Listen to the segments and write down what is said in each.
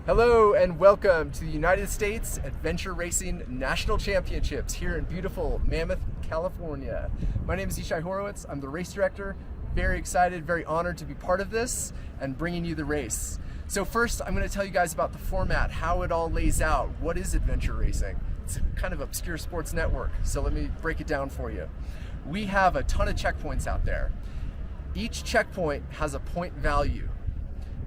Hello and welcome to the United States Adventure Racing National Championships here in beautiful Mammoth, California. My name is Yishai Horowitz. I'm the race director. Very excited, very honored to be part of this and bringing you the race. So first, I'm going to tell you guys about the format, how it all lays out. What is adventure racing? It's kind of obscure sports network, so let me break it down for you. We have a ton of checkpoints out there. Each checkpoint has a point value.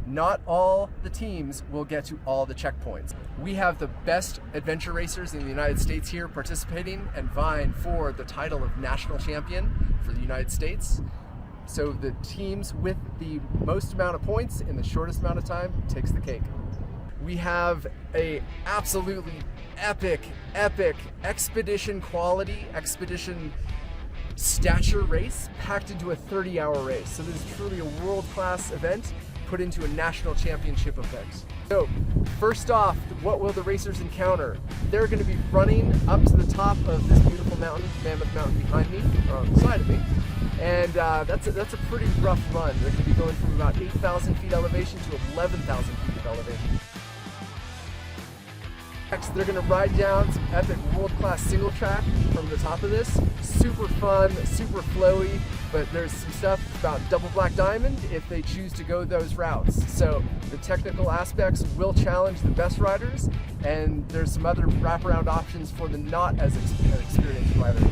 Not all the teams will get to all the checkpoints. We have the best adventure racers in the United States here participating and vying for the title of national champion for the United States. So the teams with the most amount of points in the shortest amount of time takes the cake. We have a absolutely epic expedition quality, expedition stature race packed into a 30-hour race. So this is truly a world-class event put into a national championship event. So first off, what will the racers encounter? They're going to be running up to the top of this beautiful mountain, Mammoth Mountain behind me, or on the side of me, and that's a pretty rough run. They're going to be going from about 8,000 feet elevation to 11,000 feet of elevation. Next, they're going to ride down some epic world-class single track from the top of this. Super fun, super flowy, but there's some stuff about double black diamond if they choose to go those routes. So the technical aspects will challenge the best riders, and there's some other wraparound options for the not as experienced riders.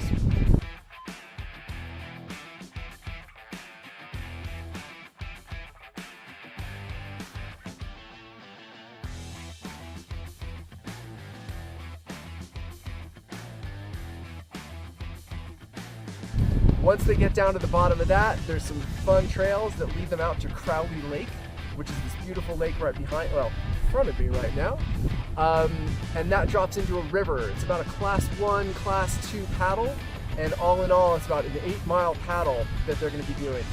Once they get down to the bottom of that, there's some fun trails that lead them out to Crowley Lake, which is this beautiful lake right behind, well, in front of me right now. And that drops into a river. It's about a class 1, class 2 paddle, and all in all, it's about an 8-mile paddle that they're going to be doing.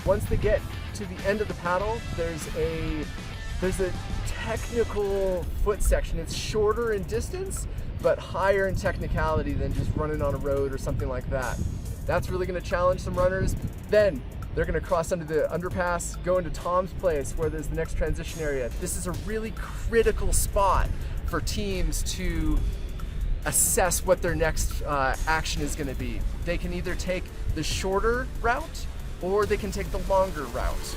Once they get to the end of the paddle, there's a technical foot section. It's shorter in distance, but higher in technicality than just running on a road or something like that. That's really going to challenge some runners. Then they're going to cross under the underpass, go into Tom's Place where there's the next transition area. This is a really critical spot for teams to assess what their next action is going to be. They can either take the shorter route or they can take the longer route.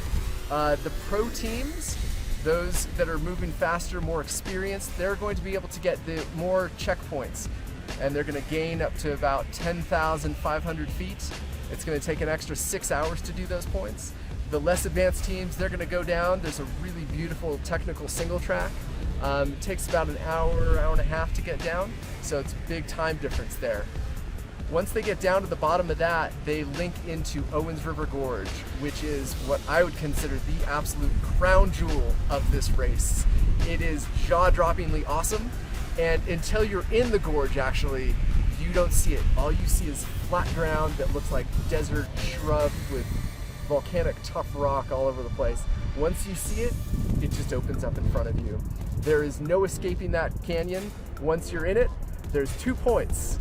The pro teams, those that are moving faster, more experienced, they're going to be able to get the more checkpoints, and they're going to gain up to about 10,500 feet. It's going to take an extra 6 hours to do those points. The less advanced teams, they're going to go down. There's a really beautiful technical single track. It takes about an hour and a half to get down, so it's a big time difference there. Once they get down to the bottom of that, they link into Owens River Gorge, which is what I would consider the absolute crown jewel of this race. It is jaw-droppingly awesome, and until you're in the gorge, actually, you don't see it. All you see is flat ground that looks like desert shrub with volcanic tough rock all over the place. Once you see it, it just opens up in front of you. There is no escaping that canyon. Once you're in it, there's 2 points.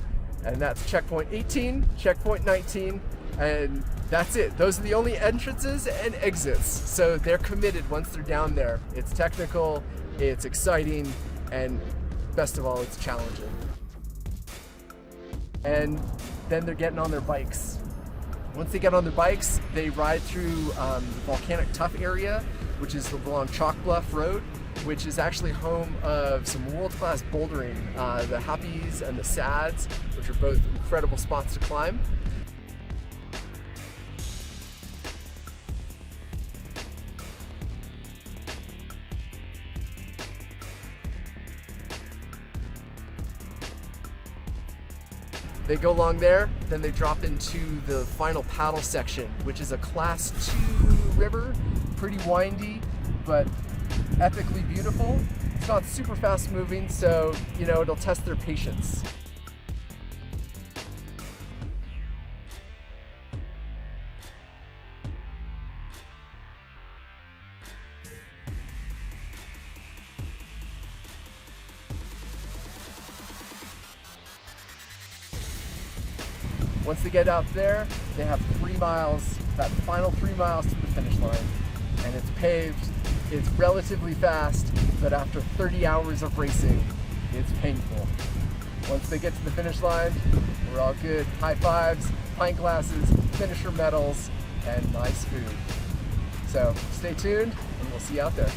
And that's checkpoint 18, checkpoint 19, and that's it. Those are the only entrances and exits. So they're committed once they're down there. It's technical, it's exciting, and best of all, it's challenging. And then they're getting on their bikes. Once they get on their bikes, they ride through the volcanic tuff area, which is along Chalk Bluff Road, which is actually home of some world-class bouldering, the Happies and the Sads, which are both incredible spots to climb. They go along there, then they drop into the final paddle section, which is a Class 2 river, pretty windy, but epically beautiful. It's not super fast moving, so, you know, it'll test their patience. Once they get out there, they have 3 miles, that final 3 miles to the finish line. And it's paved, it's relatively fast, but after 30 hours of racing, it's painful. Once they get to the finish line, we're all good. High fives, pint glasses, finisher medals, and nice food. So stay tuned, and we'll see you out there.